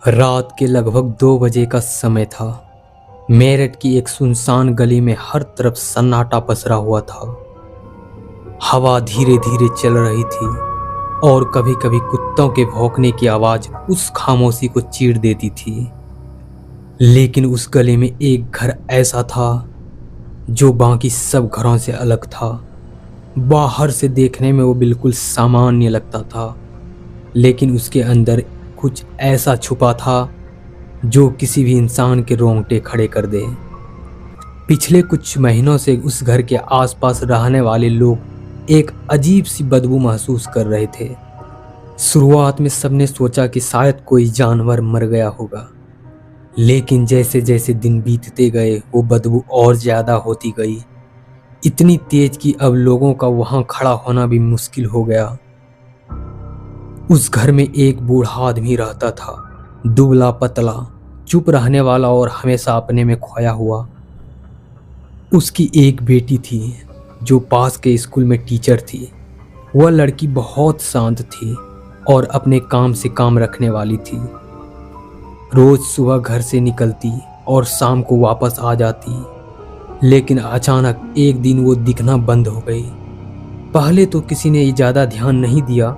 रात के लगभग 2 बजे का समय था। मेरठ की एक सुनसान गली में हर तरफ सन्नाटा पसरा हुआ था। हवा धीरे धीरे चल रही थी और कभी कभी कुत्तों के भौंकने की आवाज उस खामोशी को चीर देती थी। लेकिन उस गली में एक घर ऐसा था जो बाकी सब घरों से अलग था। बाहर से देखने में वो बिल्कुल सामान्य लगता था, लेकिन उसके अंदर कुछ ऐसा छुपा था जो किसी भी इंसान के रोंगटे खड़े कर दे। पिछले कुछ महीनों से उस घर के आसपास रहने वाले लोग एक अजीब सी बदबू महसूस कर रहे थे। शुरुआत में सबने सोचा कि शायद कोई जानवर मर गया होगा, लेकिन जैसे जैसे दिन बीतते गए वो बदबू और ज्यादा होती गई, इतनी तेज कि अब लोगों का वहां खड़ा होना भी मुश्किल हो गया। उस घर में एक बूढ़ा आदमी रहता था, दुबला पतला, चुप रहने वाला और हमेशा अपने में खोया हुआ। उसकी एक बेटी थी जो पास के स्कूल में टीचर थी। वह लड़की बहुत शांत थी और अपने काम से काम रखने वाली थी। रोज सुबह घर से निकलती और शाम को वापस आ जाती, लेकिन अचानक एक दिन वो दिखना बंद हो गई। पहले तो किसी ने ज़्यादा ध्यान नहीं दिया,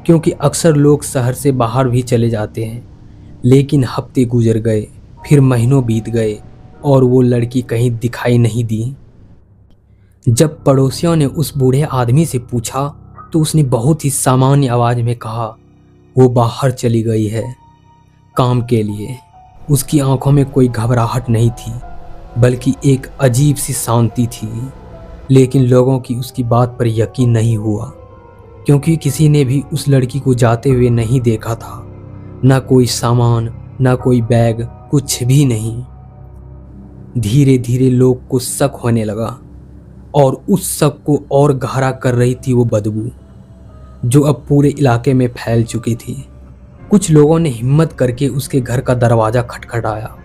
क्योंकि अक्सर लोग शहर से बाहर भी चले जाते हैं। लेकिन हफ्ते गुजर गए, फिर महीनों बीत गए और वो लड़की कहीं दिखाई नहीं दी। जब पड़ोसियों ने उस बूढ़े आदमी से पूछा तो उसने बहुत ही सामान्य आवाज में कहा, वो बाहर चली गई है काम के लिए। उसकी आंखों में कोई घबराहट नहीं थी, बल्कि एक अजीब सी शांति थी। लेकिन लोगों की उसकी बात पर यकीन नहीं हुआ, क्योंकि किसी ने भी उस लड़की को जाते हुए नहीं देखा था। ना कोई सामान, ना कोई बैग, कुछ भी नहीं। धीरे धीरे लोग को शक होने लगा, और उस शक को और गहरा कर रही थी वो बदबू, जो अब पूरे इलाके में फैल चुकी थी। कुछ लोगों ने हिम्मत करके उसके घर का दरवाज़ा खटखटाया।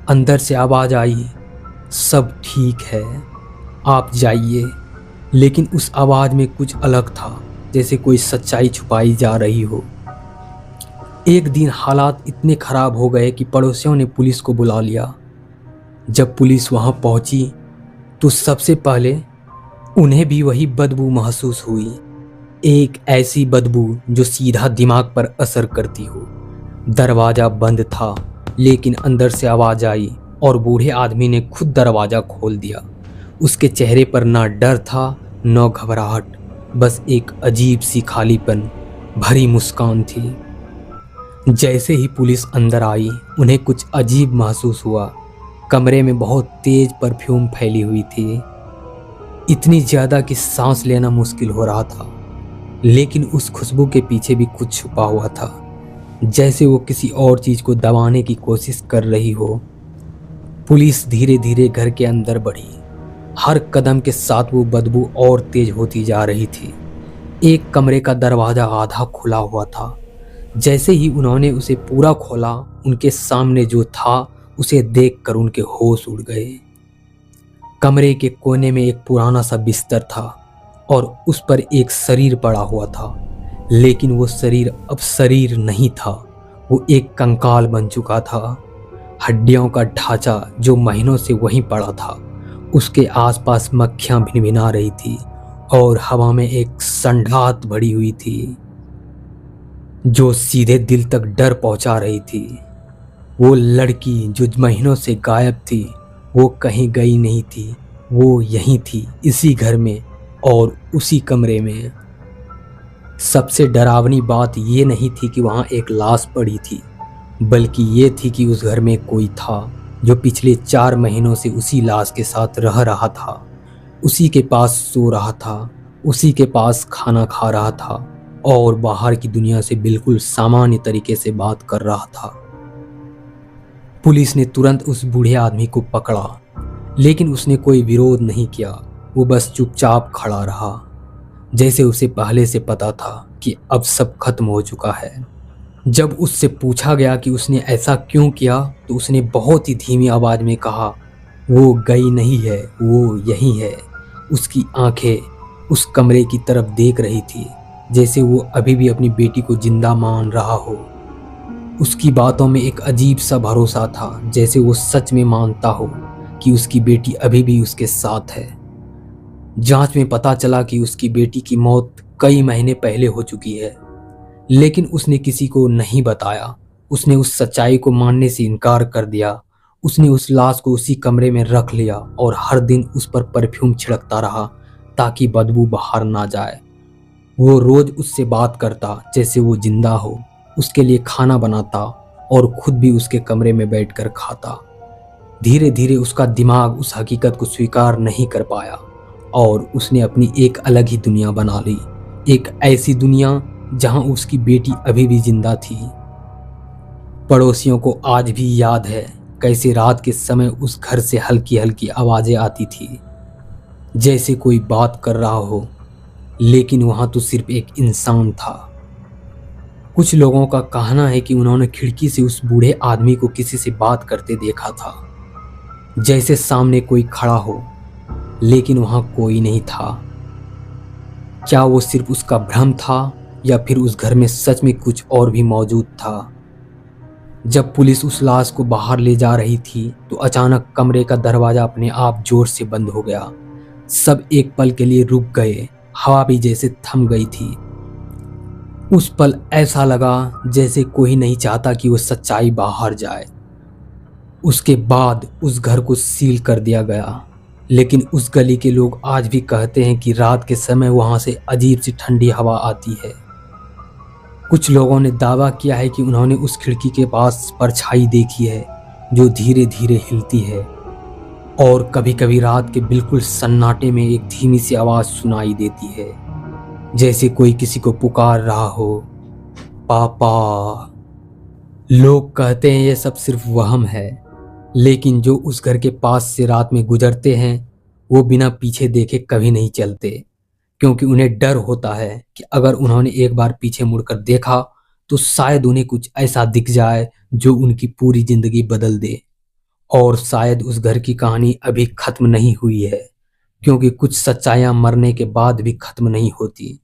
अंदर से आवाज़ आई, सब ठीक है, आप जाइए। लेकिन उस आवाज़ में कुछ अलग था, जैसे कोई सच्चाई छुपाई जा रही हो। एक दिन हालात इतने खराब हो गए कि पड़ोसियों ने पुलिस को बुला लिया। जब पुलिस वहां पहुंची तो सबसे पहले उन्हें भी वही बदबू महसूस हुई। एक ऐसी बदबू जो सीधा दिमाग पर असर करती हो। दरवाज़ा बंद था, लेकिन अंदर से आवाज़ आई और बूढ़े आदमी ने खुद दरवाज़ा खोल दिया। उसके चेहरे पर ना डर था, न घबराहट, बस एक अजीब सी खालीपन भरी मुस्कान थी। जैसे ही पुलिस अंदर आई, उन्हें कुछ अजीब महसूस हुआ। कमरे में बहुत तेज परफ्यूम फैली हुई थी, इतनी ज़्यादा कि सांस लेना मुश्किल हो रहा था। लेकिन उस खुशबू के पीछे भी कुछ छुपा हुआ था, जैसे वो किसी और चीज़ को दबाने की कोशिश कर रही हो। पुलिस धीरे धीरे घर के अंदर बढ़ी। हर कदम के साथ वो बदबू और तेज होती जा रही थी। एक कमरे का दरवाज़ा आधा खुला हुआ था। जैसे ही उन्होंने उसे पूरा खोला, उनके सामने जो था उसे देखकर उनके होश उड़ गए। कमरे के कोने में एक पुराना सा बिस्तर था और उस पर एक शरीर पड़ा हुआ था। लेकिन वो शरीर अब शरीर नहीं था, वो एक कंकाल बन चुका था। हड्डियों का ढांचा जो महीनों से वहीं पड़ा था। उसके आसपास मक्खियां भिनभिना रही थी और हवा में एक संढ़ात भरी हुई थी, जो सीधे दिल तक डर पहुंचा रही थी। वो लड़की जो महीनों से गायब थी, वो कहीं गई नहीं थी, वो यहीं थी, इसी घर में और उसी कमरे में। सबसे डरावनी बात ये नहीं थी कि वहाँ एक लाश पड़ी थी, बल्कि ये थी कि उस घर में कोई था जो पिछले 4 महीनों से उसी लाश के साथ रह रहा था, उसी के पास सो रहा था, उसी के पास खाना खा रहा था और बाहर की दुनिया से बिल्कुल सामान्य तरीके से बात कर रहा था। पुलिस ने तुरंत उस बूढ़े आदमी को पकड़ा, लेकिन उसने कोई विरोध नहीं किया। वो बस चुपचाप खड़ा रहा, जैसे उसे पहले से पता था कि अब सब खत्म हो चुका है। जब उससे पूछा गया कि उसने ऐसा क्यों किया, तो उसने बहुत ही धीमी आवाज में कहा, वो गई नहीं है, वो यहीं है। उसकी आंखें उस कमरे की तरफ देख रही थी, जैसे वो अभी भी अपनी बेटी को जिंदा मान रहा हो। उसकी बातों में एक अजीब सा भरोसा था, जैसे वो सच में मानता हो कि उसकी बेटी अभी भी उसके साथ है। जांच में पता चला कि उसकी बेटी की मौत कई महीने पहले हो चुकी है, लेकिन उसने किसी को नहीं बताया। उसने उस सच्चाई को मानने से इनकार कर दिया। उसने उस लाश को उसी कमरे में रख लिया और हर दिन उस पर परफ्यूम छिड़कता रहा ताकि बदबू बाहर ना जाए। वो रोज उससे बात करता जैसे वो जिंदा हो, उसके लिए खाना बनाता और खुद भी उसके कमरे में बैठकर खाता। धीरे धीरे उसका दिमाग उस हकीकत को स्वीकार नहीं कर पाया और उसने अपनी एक अलग ही दुनिया बना ली। एक ऐसी दुनिया जहां उसकी बेटी अभी भी जिंदा थी। पड़ोसियों को आज भी याद है कैसे रात के समय उस घर से हल्की हल्की आवाजें आती थी, जैसे कोई बात कर रहा हो, लेकिन वहां तो सिर्फ एक इंसान था। कुछ लोगों का कहना है कि उन्होंने खिड़की से उस बूढ़े आदमी को किसी से बात करते देखा था, जैसे सामने कोई खड़ा हो, लेकिन वहां कोई नहीं था। क्या वो सिर्फ उसका भ्रम था या फिर उस घर में सच में कुछ और भी मौजूद था? जब पुलिस उस लाश को बाहर ले जा रही थी तो अचानक कमरे का दरवाजा अपने आप जोर से बंद हो गया। सब एक पल के लिए रुक गए, हवा भी जैसे थम गई थी। उस पल ऐसा लगा जैसे कोई नहीं चाहता कि वो सच्चाई बाहर जाए। उसके बाद उस घर को सील कर दिया गया, लेकिन उस गली के लोग आज भी कहते हैं कि रात के समय वहां से अजीब सी ठंडी हवा आती है। कुछ लोगों ने दावा किया है कि उन्होंने उस खिड़की के पास परछाई देखी है जो धीरे धीरे हिलती है, और कभी कभी रात के बिल्कुल सन्नाटे में एक धीमी सी आवाज सुनाई देती है, जैसे कोई किसी को पुकार रहा हो, पापा। लोग कहते हैं ये सब सिर्फ वहम है, लेकिन जो उस घर के पास से रात में गुजरते हैं वो बिना पीछे देखे कभी नहीं चलते, क्योंकि उन्हें डर होता है कि अगर उन्होंने एक बार पीछे मुड़कर देखा तो शायद उन्हें कुछ ऐसा दिख जाए जो उनकी पूरी जिंदगी बदल दे। और शायद उस घर की कहानी अभी खत्म नहीं हुई है, क्योंकि कुछ सच्चाइयां मरने के बाद भी खत्म नहीं होती।